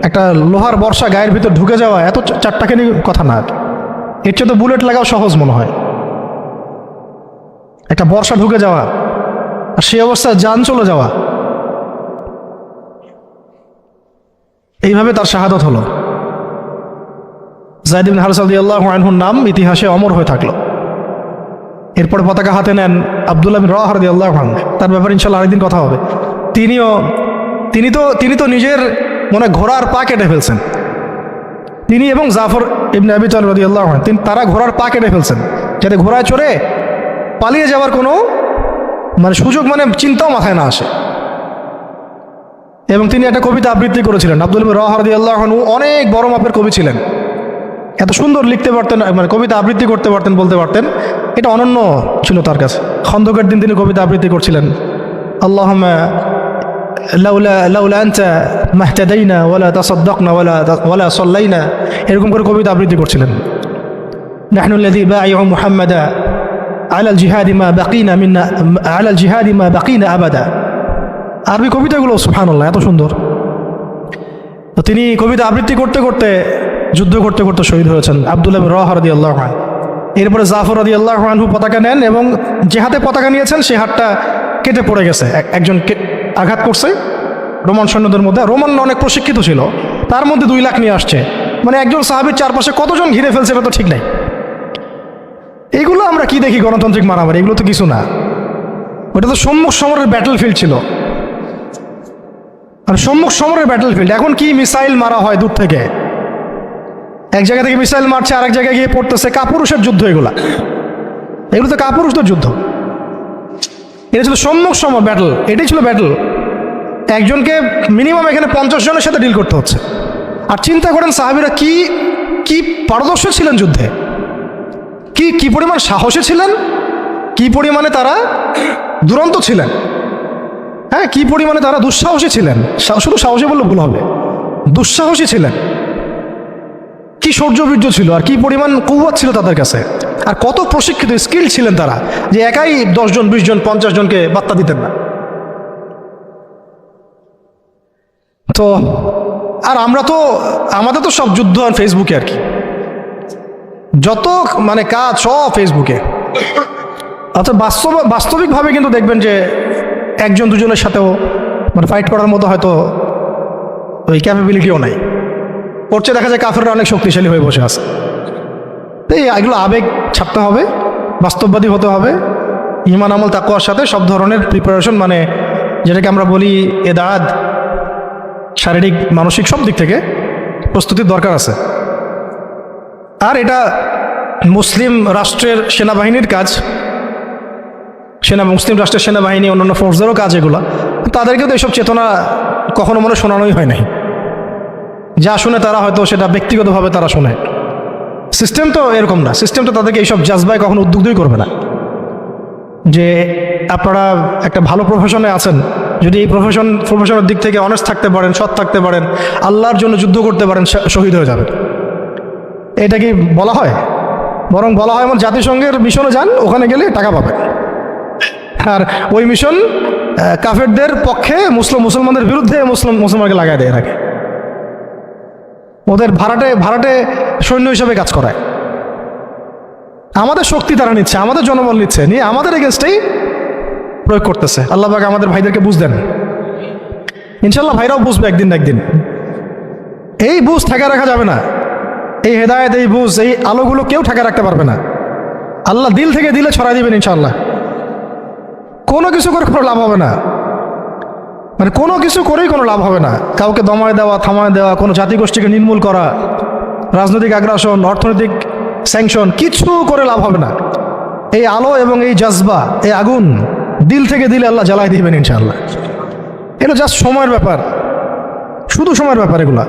একটা লোহার বর্ষা গায়ের ভিতর ঢুকে যাওয়া এত চারটাখানি কথা না, এর চেয়ে তো বুলেট লাগাও সহজ মনে হয়। একটা বর্ষা ঢুকে যাওয়া আর সেই অবস্থায় জান চলে যাওয়া, এইভাবে তার শাহাদাত হলো। যায়েদ ইবনে হারিসা রাদিয়াল্লাহু আনহুর নাম ইতিহাসে অমর হয়ে থাকলো। এরপর পতাকা হাতে নেন আব্দুল্লাহ বিন রাওয়াহা রাদিয়াল্লাহু আনহু, তার ব্যাপারে ইনশাআল্লাহ আরেকদিন কথা হবে। তিনি তো নিজের মনে ঘোড়ার পা কেটে ফেলছেন, তিনি এবং জাফর ইবনে আবি তালিব রাদিয়াল্লাহু আনহু, তারা ঘোড়ার পা কেটে ফেলছেন যাতে ঘোড়ায় চড়ে পালিয়ে যাওয়ার কোনো সুযোগ চিন্তাও মাথায় না আসে। এবং তিনি একটা কবিতা আবৃত্তি করেছিলেন। আব্দুল্লাহ বিন রাওয়াহা রাদিয়াল্লাহু আনহু অনেক বড় মাপের কবি ছিলেন, এত সুন্দর লিখতে পারতেন, কবিতা আবৃত্তি করতে পারতেন, বলতে পারতেন, এটা অনন্য ছিল তার কাছে। খন্দকের দিন তিনি কবিতা আবৃত্তি করছিলেন, আল্লাহুম্মা লাউলা আনতা মাহতাদাইনা ওয়ালা তাসাদ্দাকনা ওয়ালা সাল্লাইনা, এরকম করে কবিতা আবৃত্তি করছিলেন। নাহনুল্লাযী বায়আ মুহাম্মাদা আলাল জিহাদি মা বাকিনা মিন্না আলাল জিহাদি মা বাকিনা আবাদা। আরবি কবিতাগুলো সুবহানাল্লাহ এত সুন্দর। তো তিনি কবিতা আবৃত্তি করতে করতে যুদ্ধ করতে করতে শহীদ হয়েছেন আব্দুল্লাহ বিন রাওয়াহা রাদিয়াল্লাহু আনহু। এরপরে জাফর রাদিয়াল্লাহু আনহু পতাকা নেন এবং যে হাতে পতাকা নিয়েছেন সে হাতটা কেটে পড়ে গেছে, একজন আঘাত করছে রোমান সৈন্যদের মধ্যে। রোমান অনেক প্রশিক্ষিত ছিল, তার মধ্যে 2 লাখ নিয়ে আসছে, একজন সাহাবীর চারপাশে কতজন ঘিরে ফেলছে এটা তো ঠিক নাই। এইগুলো আমরা কি দেখি গণতান্ত্রিক মারামারি, এগুলো তো কিছু না, ওটা তো সম্মুখ সমরের ব্যাটল ফিল্ড ছিল, আর সম্মুখ সমরের ব্যাটল ফিল্ড। এখন কি মিসাইল মারা হয় দূর থেকে, এক জায়গা থেকে মিসাইল মারছে আরেক জায়গায় গিয়ে পড়তেছে, কাপুরুষের যুদ্ধ এগুলো তো কাপুরুষদের যুদ্ধ। এটা ছিল সম্মুখ সমর ব্যাটল, এটাই ছিল ব্যাটল। একজনকে মিনিমাম এখানে 50 জনের সাথে ডিল করতে হচ্ছে। আর চিন্তা করেন সাহাবীরা কি পারদর্শী ছিলেন যুদ্ধে, কি পরিমাণ সাহসী ছিলেন, কি পরিমাণে তারা দুরন্ত ছিলেন, হ্যাঁ, কি পরিমাণে তারা দুঃসাহসী ছিলেন। শুধু সাহসী বললে ভুল হবে, দুঃসাহসী ছিলেন। কি শৌর্যবীর্য ছিল আর কি পরিমাণ কুওয়াত ছিল তাদের কাছে, আর কত প্রশিক্ষিত স্কিল ছিলেন তারা, যে একাই 10 জন 20 জন 50 জনকে বার্তা দিতেন না। তো আর আমাদের তো সব যুদ্ধ আর ফেসবুকে, আর কি যত কাজ সব ফেসবুকে। অর্থাৎ বাস্তবিকভাবে কিন্তু দেখবেন যে 1জন 2 জনের সাথেও ফাইট করার মতো হয়তো ওই ক্যাপাবিলিটিও নাই। করছে দেখা যায় কাফেররা অনেক শক্তিশালী হয়ে বসে আছে। তাই এগুলো আবেগ ছাড়তে হবে, বাস্তববাদী হতে হবে, ঈমান আমল তাকওয়ার সাথে সব ধরনের প্রিপারেশন, যেটাকে আমরা বলি এদাদ, শারীরিক মানসিক সব দিক থেকে প্রস্তুতির দরকার আছে। আর এটা মুসলিম রাষ্ট্রের সেনাবাহিনীর কাজ, মুসলিম রাষ্ট্রের সেনাবাহিনী অন্যান্য ফোর্সদেরও কাজ এগুলো। তাদেরকেও তো এইসব চেতনা কখনো মনে শোনানোই হয় নাই, যা শুনে তারা হয়তো সেটা ব্যক্তিগতভাবে তারা শোনে। সিস্টেম তো এরকম না, সিস্টেম তো তাদেরকে এইসব জাজবায় কখনো উদ্বুদ্ধই করবে না। যে আপনারা একটা ভালো প্রফেশনে আছেন, যদি এই প্রফেশনের দিক থেকে অনেস্ট থাকতে পারেন, সৎ থাকতে পারেন, আল্লাহর জন্য যুদ্ধ করতে পারেন, শহীদ হয়ে যাবেন। এটা কি বলা হয়? বরং বলা হয় আমার জাতিসংঘের মিশনে যান, ওখানে গেলে টাকা পাবেন। আর ওই মিশন কাফেরদের পক্ষে, মুসলমানদের বিরুদ্ধে মুসলমানকে লাগায় দেয় থাকে, ওদের ভাড়াটে সৈন্য হিসাবে কাজ করায়। আমাদের শক্তি তারা নিচ্ছে, আমাদের জনবল নিচ্ছে, নিয়ে আমাদের এগেনস্টেই প্রয়োগ করতেছে। আল্লাহ পাক আমাদের ভাইদেরকে বুঝ দেন, ইনশাল্লাহ ভাইরাও বুঝবে একদিন না একদিন। এই বুঝ ঠেকা রাখা যাবে না, এই হেদায়েত, এই বুঝ, এই আলোগুলো কেউ ঠেকা রাখতে পারবে না। আল্লাহ দিল থেকে দিলে ছড়াই দিবেন ইনশাল্লাহ। কোনো কিছু করে কোনো লাভ হবে না, কোনো কিছু করেই কোনো লাভ হবে না। কাউকে দমায় দেওয়া, থামায় দেওয়া, কোনো জাতিগোষ্ঠীকে নির্মূল করা, রাজনৈতিক আগ্রাসন, অর্থনৈতিক স্যাংশন, কিছু করে লাভ হবে না। এই আলো এবং এই জজবা, এই আগুন, দিল থেকে দিলে আল্লাহ জ্বালাই দিবেন ইনশাআল্লাহ। এটা জাস্ট সময়ের ব্যাপার, শুধু সময়ের ব্যাপার এগুলা।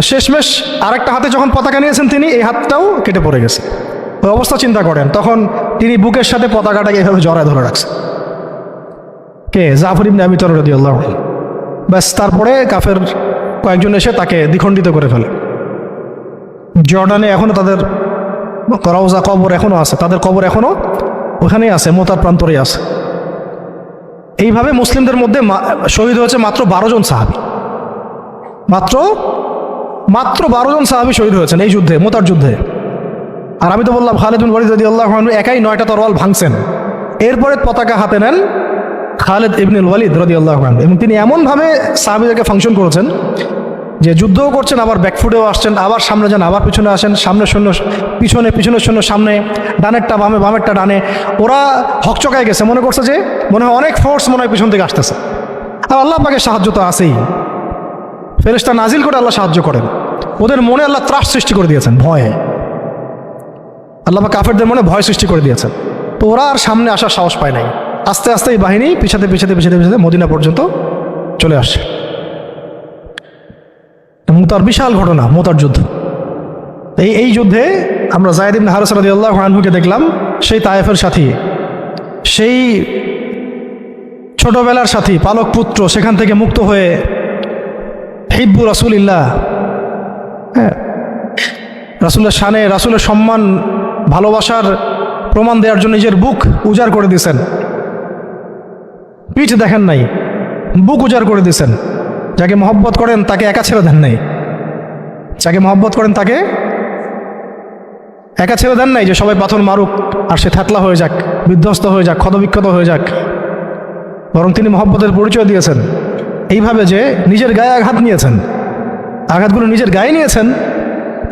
শেষমেশ আরেকটা হাতে যখন পতাকা নিয়েছেন তিনি, এই হাতটাও কেটে পড়ে গেছে। ওই অবস্থা চিন্তা করেন, তখন তিনি বুকের সাথে পতাকাটাকে এভাবে জড়ায় ধরে রাখছে। কে? জাফর ইবনে আবি তালিব রাদিয়াল্লাহু আনহু। ব্যাস, তারপরে কাফের কয়েকজন এসে তাকে দ্বিখণ্ডিত করে ফেলে। জর্ডানে এখনো তাদের রওজা কবর এখনো আছে, তাদের কবর এখনো ওখানেই আছে, মোতার প্রান্তরেই আছে। এইভাবে মুসলিমদের মধ্যে শহীদ হয়েছে মাত্র 12 জন সাহাবী। মাত্র 12 জন সাহাবী শহীদ হয়েছেন এই যুদ্ধে, মোতার যুদ্ধে। আর আমি তো বললাম খালিদ বিন ওয়ালিদ রাদিয়াল্লাহু আনহু একাই 9টা তরোয়াল ভাঙছেন। এরপরে পতাকা হাতে নেন খালিদ ইবনুল ওয়ালিদ রাদিয়াল্লাহু আনহু, এবং তিনি এমনভাবে সাহাবীদেরকে ফাংশন করেছেন যে যুদ্ধও করছেন, আবার ব্যাকফুটেও আসছেন, আবার সামনে যান, আবার পিছনে আসেন, সামনে শূন্য পিছনে, পিছনের শূন্য সামনে, ডানেরটা বামে, বামেরটা ডানে। ওরা হকচকায় গেছে, মনে করছে যে মনে হয় অনেক ফোর্স মনে হয় পিছন থেকে আসতেছে। আর আল্লাহ পাকের সাহায্য তো আছেই, ফেরেশতা নাজিল করে আল্লাহ সাহায্য করেন। ওদের মনে আল্লাহ ত্রাস সৃষ্টি করে দিয়েছেন, ভয়ে। আল্লাহ পাক কাফেরদের মনে ভয় সৃষ্টি করে দিয়েছেন। তো ওরা আর সামনে আসার সাহস পায় নাই। আস্তে আস্তে এই বাহিনী পিছাতে পিছাতে পিছাতে পিছাতে মদিনা পর্যন্ত চলে আসছে। মুতার বিশাল ঘটনা, মুতার যুদ্ধ। এই যুদ্ধে আমরা যায়েদ ইবনে হারেসা রাদিয়াল্লাহু আনহুকে দেখলাম, সেই তায়েফের সাথী, সেই ছোটবেলার সাথী, পালক পুত্র, সেখান থেকে মুক্ত হয়ে হিব্বু রাসূলিল্লাহ, হ্যাঁ, রাসূলের শানে, রাসূলের সম্মান, ভালোবাসার প্রমাণ দেওয়ার জন্য নিজের বুক উজাড় করে দিয়েছেন। পিঠ দেখেন নাই, বুক উজাড় করে দিয়েছেন। যাকে মহব্বত করেন তাকে একা ছেড়ে দেন নাই, যাকে মহব্বত করেন তাকে একা ছেড়ে দেন নাই যে সবাই পাথর মারুক আর সে থ্যাতলা হয়ে যাক, বিধ্বস্ত হয়ে যাক, ক্ষতবিক্ষত হয়ে যাক। বরং তিনি মহব্বতের পরিচয় দিয়েছেন এইভাবে যে নিজের গায়ে আঘাত নিয়েছেন, আঘাতগুলো নিজের গায়ে নিয়েছেন,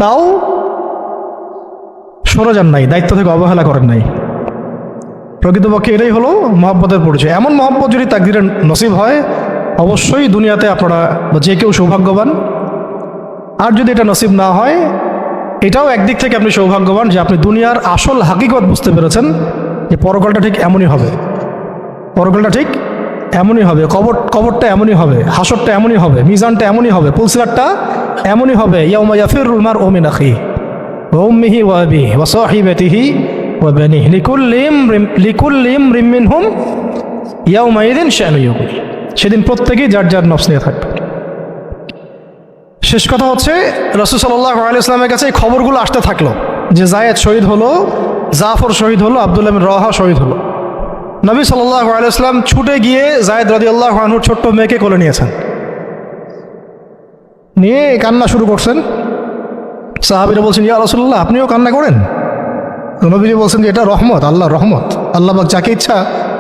তাও সরে যান নাই, দায়িত্ব থেকে অবহেলা করেন নাই। প্রকৃতপক্ষে এটাই হলো মহব্বতের পরিচয়। এমন মহব্বত যদি তাকদীরে নসিব হয়, অবশ্যই দুনিয়াতে আপনারা যে কেউ সৌভাগ্যবান। আর যদি এটা নসিব না হয়, এটাও একদিক থেকে আপনি সৌভাগ্যবান যে আপনি দুনিয়ার আসল হাকিকত বুঝতে পেরেছেন, যে পরকালটা ঠিক এমনই হবে, পরকালটা ঠিক এমনই হবে, কবরটা এমনই হবে, হাসরটা এমনই হবে, মিজানটা এমনই হবে, পুলসিরাতটা এমনই হবে। ইয়াউমা ইয়াফিরুল মারউ মিন আখিহি ওয়া উম্মিহি ওয়া আবিহি ওয়া সাহিবাতিহি ওয়া বানিহি লিকুল্লি ইমরিন মিনহুম ইয়াউমাইযিন শা'নু ইউগনি। সেদিন প্রত্যেকেই যার যার নফস নিয়ে থাকবে। শেষ কথা হচ্ছে, রাসূল সাল্লাল্লাহু আলাইহি ওয়াসাল্লামের কাছে এই খবরগুলো আসতে থাকলো যে যায়েদ শহীদ হলো, জাফর শহীদ হলো, আব্দুল্লাহ বিন রাওয়াহা শহীদ হলো। নবী সাল্লাল্লাহু আলাইহি ওয়াসাল্লাম ছুটে গিয়ে যায়েদ রাদিয়াল্লাহু আনহুর ছোট্ট মেয়েকে কোলে নিয়েছেন, নিয়ে কান্না শুরু করছেন। সাহাবীরা বলছেন, ইয়া রাসূলুল্লাহ, আপনিও কান্না করেন? নবীজি বলছেন যে এটা রহমত, আল্লাহর রহমত। আল্লাহ পাক যাকে ইচ্ছা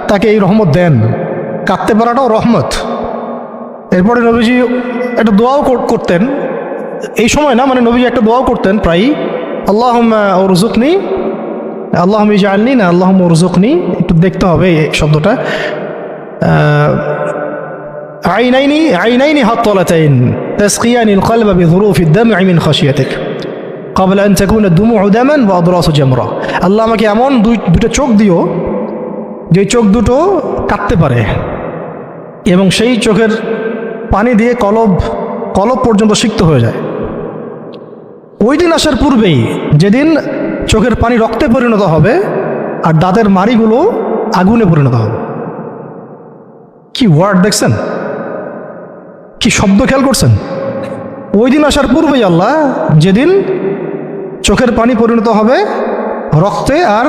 তাকে এই রহমত দেন, কাঁদতে পারাটাও রহমত। এরপরে নবীজি একটা দোয়াও করতেন, এই সময় না, মানে নবীজি একটা দোয়াও করতেন প্রায়ই, আল্লাহুম্মা উরযুকনি, আল্লাহুম্মা ইজআলনি, না আল্লাহুম্মা উরযুকনি, একটু দেখতে হবে এই শব্দটা। আইনাইনি হাত্তালাতাইন তাসকিয়ানিল কলবা বিযুরুফিদ দাম'i মিন খাশিয়াতিক ক্বাবলা আন তাকুনা দুমু'ু দামান ওয়া আদরাসু জামরা। আল্লাহ আমাকে এমন দুটো চোখ দিও যে চোখ দুটো কাঁদতে পারে, এবং সেই চোখের পানি দিয়ে কলব পর্যন্ত সিক্ত হয়ে যায়। ওই দিন আসার পূর্বেই, যেদিন চোখের পানি রক্তে পরিণত হবে আর দাঁতের মাড়িগুলো আগুনে পরিণত হবে। কি ওয়ার্ড দেখছেন, কি শব্দ খেয়াল করছেন? ওই দিন আসার পূর্বেই আল্লাহ, যেদিন চোখের পানি পরিণত হবে রক্তে আর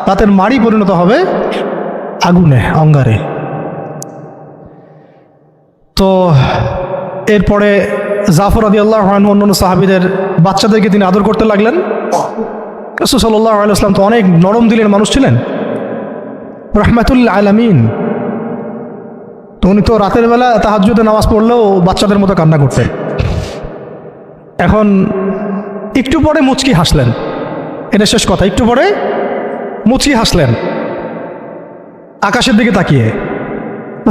দাঁতের মাড়ি পরিণত হবে আগুনে, অঙ্গারে। তো এরপরে জাফর রাদিয়াল্লাহু আনহু অন্যান্য সাহাবীদের বাচ্চাদেরকে তিনি আদর করতে লাগলেন। রাসূল সাল্লাল্লাহু আলাইহি ওয়াসাল্লাম তো অনেক নরম দিলের মানুষ ছিলেন, রাহমাতুল আলামিন। তো উনি তো রাতের বেলা তাহাজ্জুদে নামাজ পড়লেও বাচ্চাদের মতো কান্না করতেন। এখন একটু পরে মুচকি হাসলেন, এটা শেষ কথা। একটু পরে মুচকি হাসলেন আকাশের দিকে তাকিয়ে।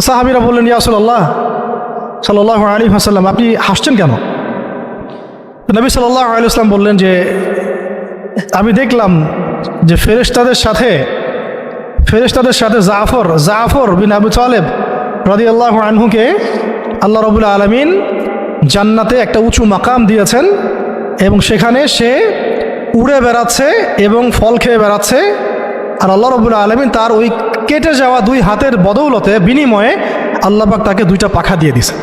সাহাবীরা বললেন, ইয়া রাসূলুল্লাহ সাল্লাল্লাহু আলাইহি ওয়াসাল্লাম, আপনি হাসছেন কেন? নবী সাল্লাল্লাহু আলাইহি ওয়াসাল্লাম বললেন যে আমি দেখলাম যে ফেরেশতাদের সাথে ফেরেশতাদের সাথে জাফর বিন আবু তালেব রাদিয়াল্লাহু আনহুকে আল্লাহ রাব্বুল আলামিন জান্নাতে একটা উঁচু মাকাম দিয়েছেন এবং সেখানে সে উড়ে বেড়াচ্ছে এবং ফল খেয়ে বেড়াচ্ছে। আর আল্লাহ রাব্বুল আলামিন তার ওই কেটে যাওয়া দুই হাতের বদৌলতে বিনিময়ে আল্লাহ পাক তাকে দুইটা পাখা দিয়ে দিয়েছে।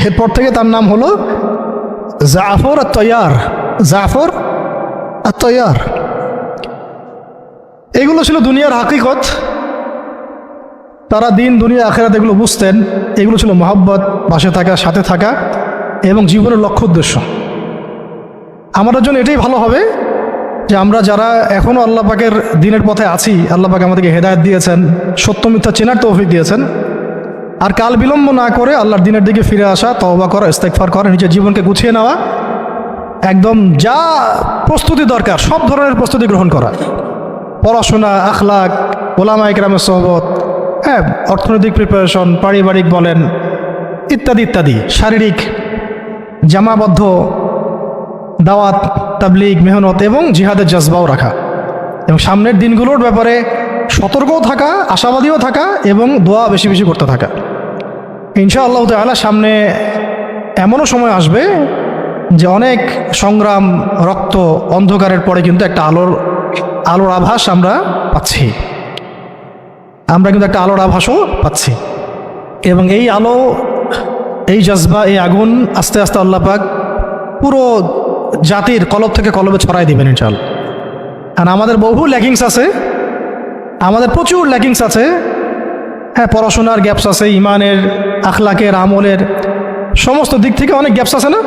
এরপর থেকে তার নাম হলো জাফর আত-তৈয়ার। জাফর আত-তৈয়ার। এগুলো ছিল দুনিয়ার হাকিকত। তারা দিন দুনিয়া আখিরাত এগুলো বুঝতেন। এগুলো ছিল মহব্বত, পাশে থাকা, সাথে থাকা এবং জীবনের লক্ষ্য উদ্দেশ্য। আমাদের জন্য এটাই ভালো হবে যে আমরা যারা এখনও আল্লাহ পাকের দিনের পথে আছি, আল্লাহ পাক আমাদেরকে হেদায়েত দিয়েছেন, সত্য মিথ্যা চেনার তৌফিক দিয়েছেন, আর কাল বিলম্ব না করে আল্লাহর দিনের দিকে ফিরে আসা, তওবা করা, ইস্তেগফার করা, নিজের জীবনকে গুছিয়ে নেওয়া, একদম যা প্রস্তুতি দরকার সব ধরনের প্রস্তুতি গ্রহণ করা, পড়াশোনা, আখলাক, ওলামায়ে কেরামের সোহবত, হ্যাঁ, অর্থনৈতিক প্রিপারেশন, পারিবারিক বলেন, ইত্যাদি ইত্যাদি, শারীরিক জামাবদ্ধ দাওয়াত, তাবলীগ, মেহনত এবং জিহাদের জজবাও রাখা, এবং সামনের দিনগুলোর ব্যাপারে সতর্কও থাকা, আশাবাদীও থাকা এবং দোয়া বেশি বেশি করতে থাকা। ইনশাআল্লাহ তাআলা সামনে এমনও সময় আসবে যে অনেক সংগ্রাম, রক্ত, অন্ধকারের পরে কিন্তু একটা আলোর আভাস আমরা পাচ্ছি। আমরা কিন্তু একটা আলোর আভাসও পাচ্ছি এবং এই আলো, এই জজবা, এই আগুন আস্তে আস্তে আল্লাহ পাক পুরো জাতির কলব থেকে কলবে ছড়াই দিবেন ইনশাআল্লাহ। আর আমাদের বহু ল্যাকিংস আছে, আমাদের প্রচুর ল্যাকিংস আছে। হ্যাঁ, পড়াশোনার গ্যাপস আছে, ইমানের, আখলাকের, আমলের সমস্ত দিক থেকে অনেক গ্যাপস আছে না?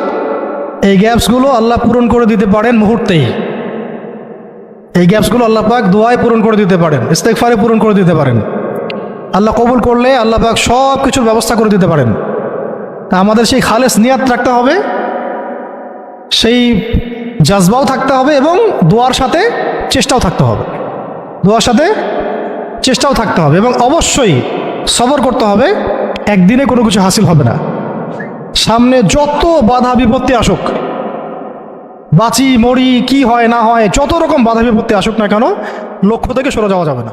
এই গ্যাপসগুলো আল্লাহ পূরণ করে দিতে পারেন মুহূর্তেই। এই গ্যাপসগুলো আল্লাহ পাক দোয়ায় পূরণ করে দিতে পারেন, ইস্তেগফারে পূরণ করে দিতে পারেন। আল্লাহ কবুল করলে আল্লাহ পাক সব কিছুর ব্যবস্থা করে দিতে পারেন। তা আমাদের সেই খালেস নিয়াত রাখতে হবে, সেই জাজবাও থাকতে হবে এবং দোয়ার সাথে চেষ্টাও থাকতে হবে। দোয়ার সাথে চেষ্টাও থাকতে হবে এবং অবশ্যই সবর করতে হবে। একদিনে কোনো কিছু হাসিল হবে না। সামনে যত বাধা বিপত্তি আসুক, বাঁচি মরি কি হয় না হয়, যত রকম বাধা বিপত্তি আসুক না কেন, লক্ষ্য থেকে সরে যাওয়া যাবে না।